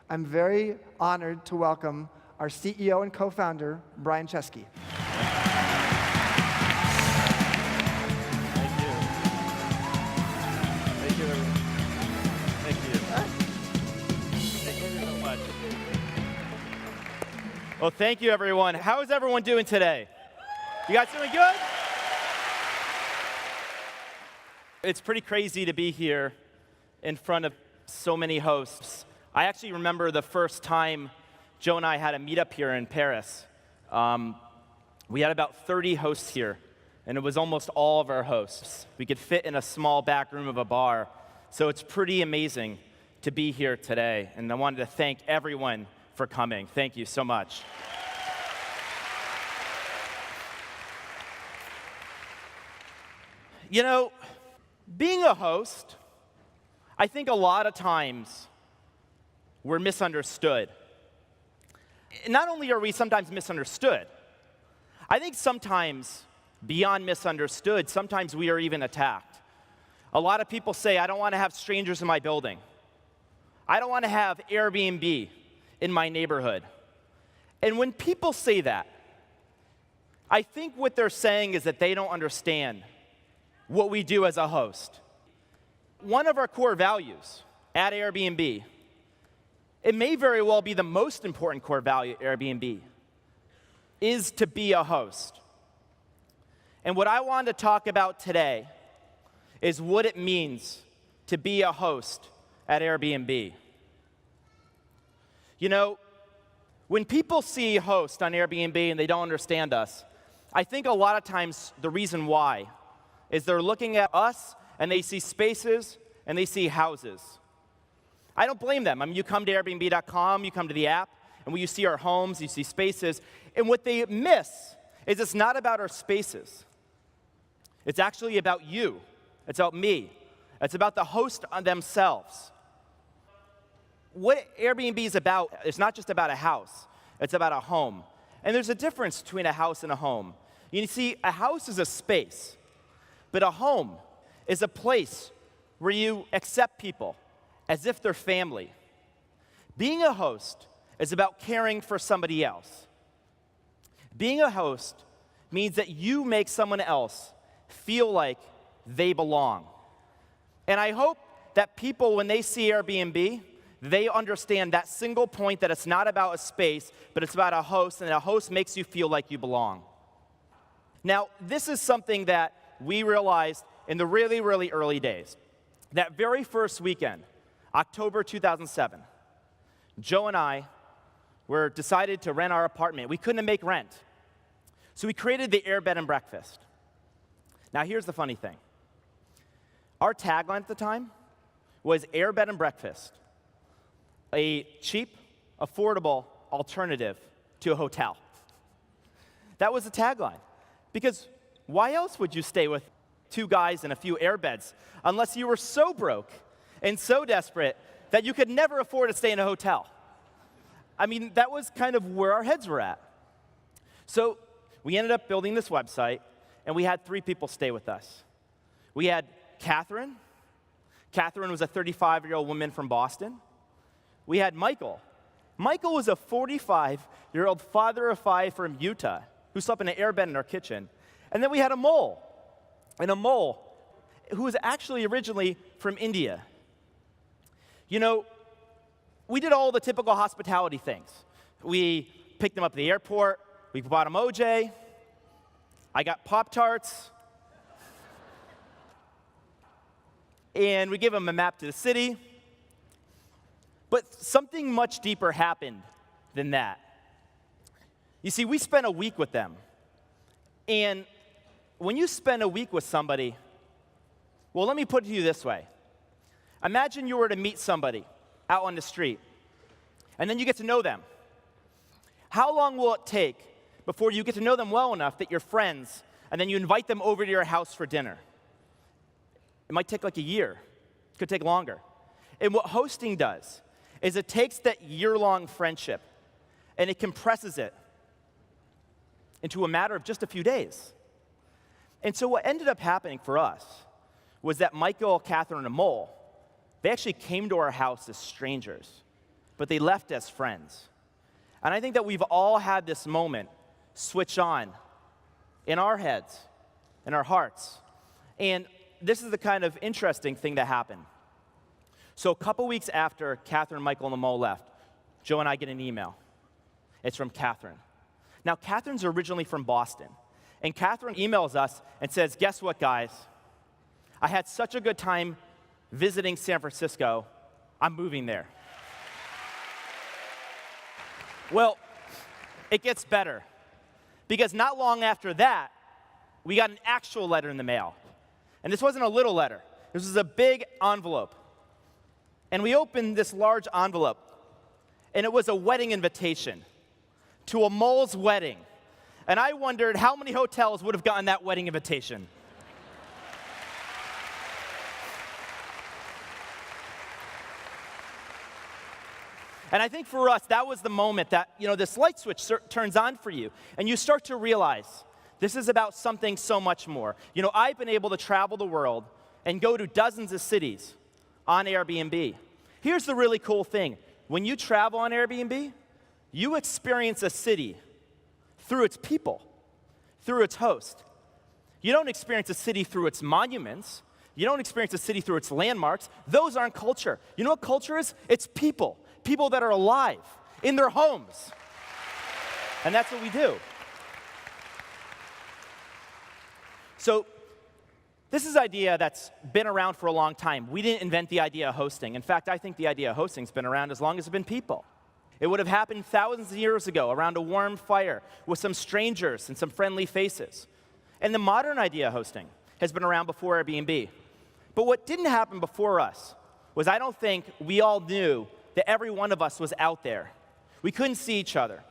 I'm very honored to welcome our CEO and co-founder, Brian Chesky. Thank you. Thank you, everyone. Thank you. Thank you so much. Well, thank you, everyone. How is everyone doing today? You guys doing good? It's pretty crazy to be here in front of so many hosts. I actually remember the first time Joe and I had a meetup here in Paris. We had about 30 hosts here, and it was almost all of our hosts. We could fit in a small back room of a bar. So it's pretty amazing to be here today, and I wanted to thank everyone for coming. Thank you so much. You know, being a host, I think a lot of times we're misunderstood. Not only are we sometimes misunderstood, I think sometimes, beyond misunderstood, sometimes we are even attacked. A lot of people say, I don't want to have strangers in my building. I don't want to have Airbnb in my neighborhood. And when people say that, I think what they're saying is that they don't understand what we do as a host. One of our core values at Airbnb, it may very well be the most important core value at Airbnb, is to be a host. And what I want to talk about today is what it means to be a host at Airbnb. You know, when people see host on Airbnb and they don't understand us, I think a lot of times the reason why is they're looking at us and they see spaces and they see houses. I don't blame them. I mean, you come to Airbnb.com, you come to the app, and when you see our homes, you see spaces, and what they miss is it's not about our spaces. It's actually about you. It's about me. It's about the host themselves. What Airbnb is about, it's not just about a house. It's about a home. And there's a difference between a house and a home. You see, a house is a space, but a home is a place where you accept people as if they're family. Being a host is about caring for somebody else. Being a host means that you make someone else feel like they belong. And I hope that people, when they see Airbnb, they understand that single point that it's not about a space, but it's about a host, and a host makes you feel like you belong. Now, this is something that we realized in the really, really early days. That very first weekend, October 2007, Joe and I were decided to rent our apartment. We couldn't make rent. So we created the Air Bed and Breakfast. Now here's the funny thing. Our tagline at the time was Air Bed and Breakfast, a cheap, affordable alternative to a hotel. That was the tagline. Because why else would you stay with two guys and a few airbeds unless you were so broke and so desperate that you could never afford to stay in a hotel? I mean, that was kind of where our heads were at. So we ended up building this website, and we had 3 people stay with us. We had Catherine. Catherine was a 35-year-old woman from Boston. We had Michael. Michael was a 45-year-old father of 5 from Utah who slept in an airbed in our kitchen. And then we had a mole. And a mole who was actually originally from India. You know, we did all the typical hospitality things. We picked them up at the airport. We bought them OJ. I got Pop-Tarts. And we gave them a map to the city. But something much deeper happened than that. You see, we spent a week with them. And when you spend a week with somebody, well, let me put it to you this way. Imagine you were to meet somebody out on the street, and then you get to know them. How long will it take before you get to know them well enough that you're friends, and then you invite them over to your house for dinner? It might take like a year. It could take longer. And what hosting does is it takes that year-long friendship, and it compresses it into a matter of just a few days. And so what ended up happening for us was that Michael, Catherine, and Mole, they actually came to our house as strangers. but they left as friends. And I think that we've all had this moment switch on in our heads, in our hearts. And this is the kind of interesting thing that happened. So a couple weeks after Catherine, Michael, and the mole left, Joe and I get an email. It's from Catherine. Now, Catherine's originally from Boston. And Catherine emails us and says, guess what, guys? I had such a good time visiting San Francisco, I'm moving there. Well, it gets better. Because not long after that, we got an actual letter in the mail. And this wasn't a little letter. This was a big envelope. And we opened this large envelope, and it was a wedding invitation to a mole's wedding. And I wondered how many hotels would have gotten that wedding invitation. And I think for us, that was the moment that, this light switch turns on for you. And you start to realize this is about something so much more. I've been able to travel the world and go to dozens of cities on Airbnb. Here's the really cool thing. When you travel on Airbnb, you experience a city through its people, through its host. You don't experience a city through its monuments. You don't experience a city through its landmarks. Those aren't culture. You know what culture is? It's people. People that are alive in their homes. And that's what we do. So this is an idea that's been around for a long time. We didn't invent the idea of hosting. In fact, I think the idea of hosting's been around as long as it's been people. It would have happened thousands of years ago around a warm fire with some strangers and some friendly faces. And the modern idea of hosting has been around before Airbnb. But what didn't happen before us was I don't think we all knew that every one of us was out there. We couldn't see each other.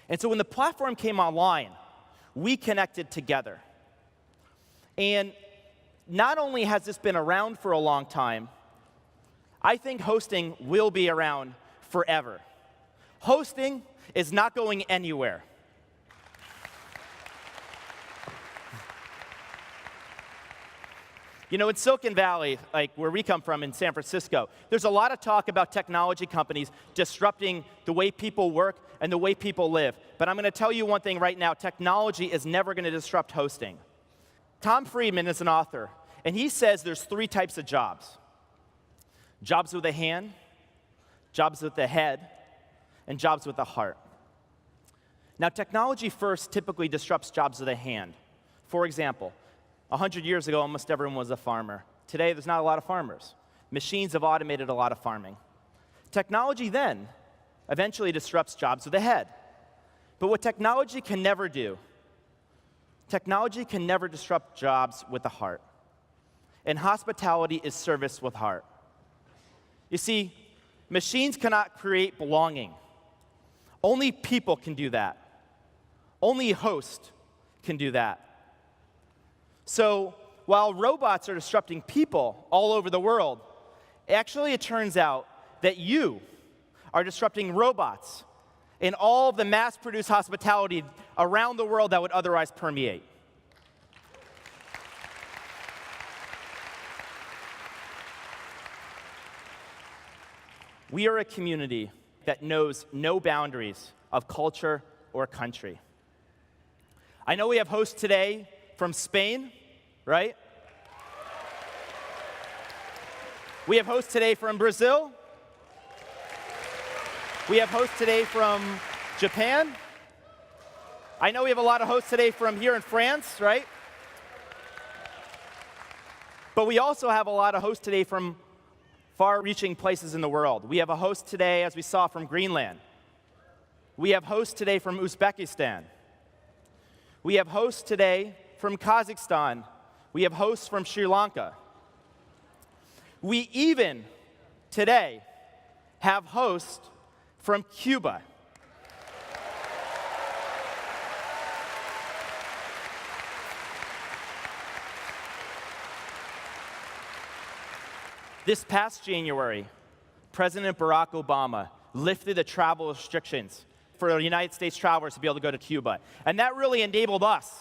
And so when the platform came online, we connected together. And not only has this been around for a long time, I think hosting will be around forever. Hosting is not going anywhere. In Silicon Valley, like where we come from in San Francisco, there's a lot of talk about technology companies disrupting the way people work and the way people live. But I'm going to tell you one thing right now. Technology is never going to disrupt hosting. Tom Friedman is an author, and he says there's 3 types of jobs. Jobs with a hand, jobs with a head, and jobs with a heart. Now, technology first typically disrupts jobs with a hand. For example, 100 years ago, almost everyone was a farmer. Today, there's not a lot of farmers. Machines have automated a lot of farming. Technology then eventually disrupts jobs with a head. But what technology can never do, technology can never disrupt jobs with a heart. And hospitality is service with heart. You see, machines cannot create belonging. Only people can do that. Only a host can do that. So while robots are disrupting people all over the world, actually it turns out that you are disrupting robots in all of the mass-produced hospitality around the world that would otherwise permeate. We are a community that knows no boundaries of culture or country. I know we have hosts today from Spain, right? We have hosts today from Brazil. We have hosts today from Japan. I know we have a lot of hosts today from here in France, right? But we also have a lot of hosts today from far-reaching places in the world. We have a host today, as we saw, from Greenland. We have hosts today from Uzbekistan. We have hosts today from Kazakhstan. We have hosts from Sri Lanka. We even, today, have hosts from Cuba. This past January, President Barack Obama lifted the travel restrictions for the United States travelers to be able to go to Cuba. And that really enabled us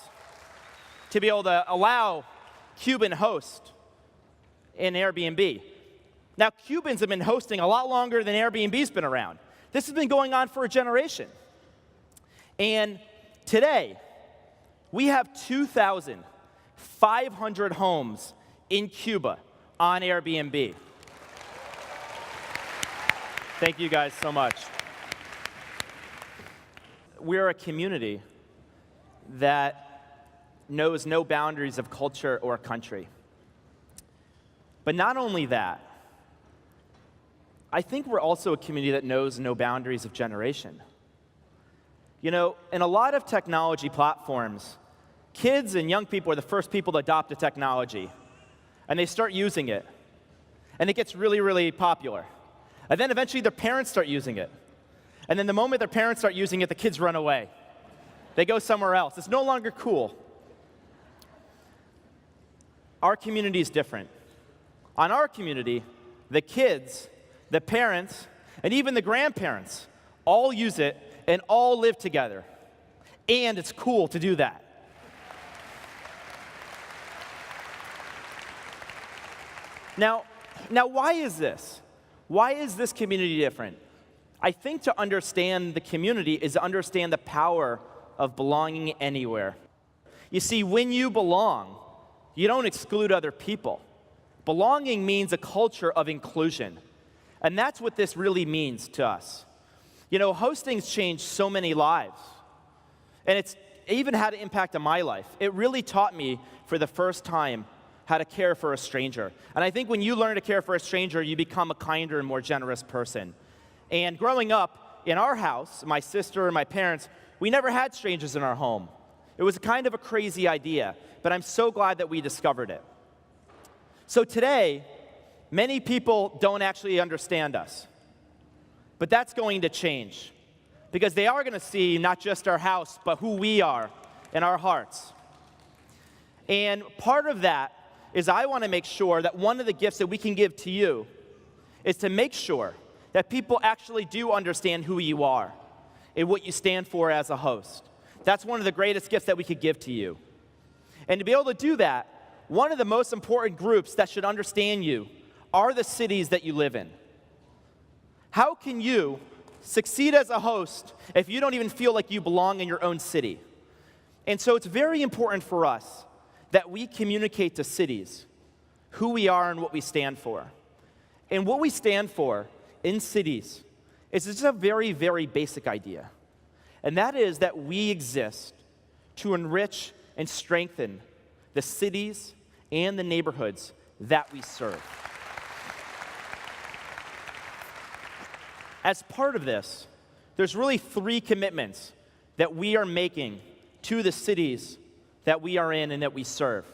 to be able to allow Cuban hosts in Airbnb. Now, Cubans have been hosting a lot longer than Airbnb's been around. This has been going on for a generation. And today, we have 2,500 homes in Cuba on Airbnb. Thank you guys so much. We're a community that knows no boundaries of culture or country. But not only that, I think we're also a community that knows no boundaries of generation. You know, in a lot of technology platforms, kids and young people are the first people to adopt a technology, and they start using it, and it gets really, really popular. And then eventually their parents start using it. And then the moment their parents start using it, the kids run away. They go somewhere else. It's no longer cool. Our community is different. On our community, the kids, the parents, and even the grandparents all use it and all live together. And it's cool to do that. Now, why is this? Why is this community different? I think to understand the community is to understand the power of belonging anywhere. You see, when you belong, you don't exclude other people. Belonging means a culture of inclusion. And that's what this really means to us. You know, hosting's changed so many lives. And it's even had an impact on my life. It really taught me for the first time how to care for a stranger. And I think when you learn to care for a stranger, you become a kinder and more generous person. And growing up in our house, my sister and my parents, we never had strangers in our home. It was kind of a crazy idea, but I'm so glad that we discovered it. So today, many people don't actually understand us. But that's going to change, because they are going to see not just our house, but who we are in our hearts. And part of that is I want to make sure that one of the gifts that we can give to you is to make sure that people actually do understand who you are and what you stand for as a host. That's one of the greatest gifts that we could give to you. And to be able to do that, one of the most important groups that should understand you are the cities that you live in. How can you succeed as a host if you don't even feel like you belong in your own city? And so it's very important for us that we communicate to cities who we are and what we stand for. And what we stand for in cities is just a very, very basic idea. And that is that we exist to enrich and strengthen the cities and the neighborhoods that we serve. As part of this, there's really 3 commitments that we are making to the cities that we are in and that we serve.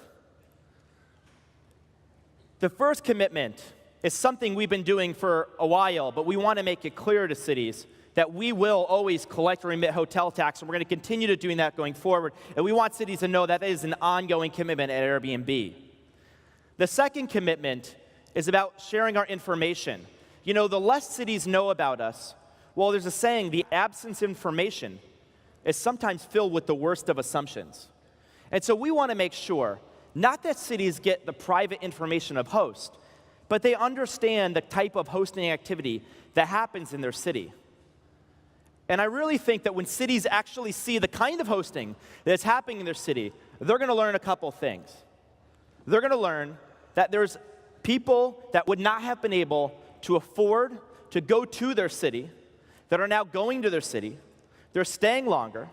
The first commitment is something we've been doing for a while, but we want to make it clear to cities that we will always collect or remit hotel tax, and we're going to continue to doing that going forward. And we want cities to know that is an ongoing commitment at Airbnb. The second commitment is about sharing our information. You know, the less cities know about us, well, there's a saying, the absence of information is sometimes filled with the worst of assumptions. And so we want to make sure, not that cities get the private information of hosts, but they understand the type of hosting activity that happens in their city. And I really think that when cities actually see the kind of hosting that's happening in their city, they're going to learn a couple things. They're going to learn that there's people that would not have been able to afford to go to their city that are now going to their city. They're staying longer.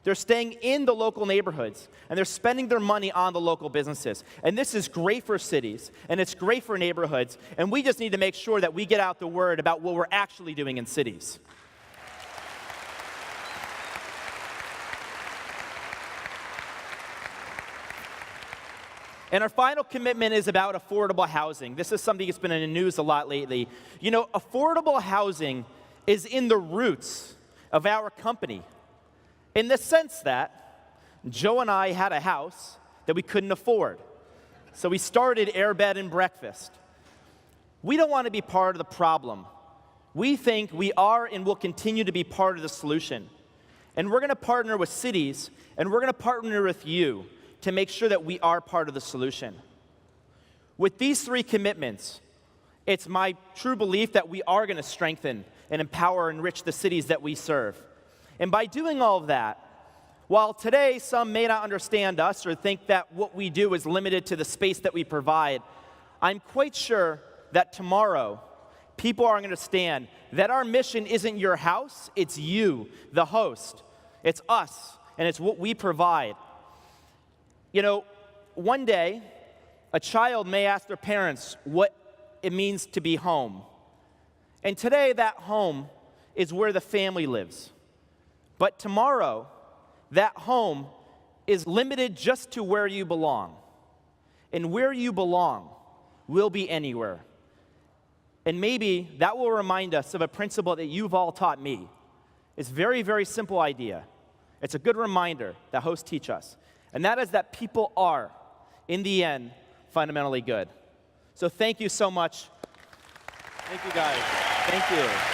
They're staying in the local neighborhoods, and they're spending their money on the local businesses. And this is great for cities, and it's great for neighborhoods, and we just need to make sure that we get out the word about what we're actually doing in cities. And our final commitment is about affordable housing. This is something that's been in the news a lot lately. You know, affordable housing is in the roots of our company, in the sense that Joe and I had a house that we couldn't afford. So we started Air Bed and Breakfast. We don't want to be part of the problem. We think we are and will continue to be part of the solution. And we're going to partner with cities, and we're going to partner with you to make sure that we are part of the solution. With these 3 commitments, It's my true belief that we are going to strengthen and empower and enrich the cities that we serve. And by doing all of that, while today some may not understand us or think that what we do is limited to the space that we provide, I'm quite sure that tomorrow people are going to understand that our mission isn't your house, it's you, the host. It's us, and it's what we provide. You know, one day, a child may ask their parents what it means to be home. And today, that home is where the family lives. But tomorrow, that home is limited just to where you belong. And where you belong will be anywhere. And maybe that will remind us of a principle that you've all taught me. It's a very, very simple idea. It's a good reminder that hosts teach us. And that is that people are, in the end, fundamentally good. So thank you so much. Thank you, guys. Thank you.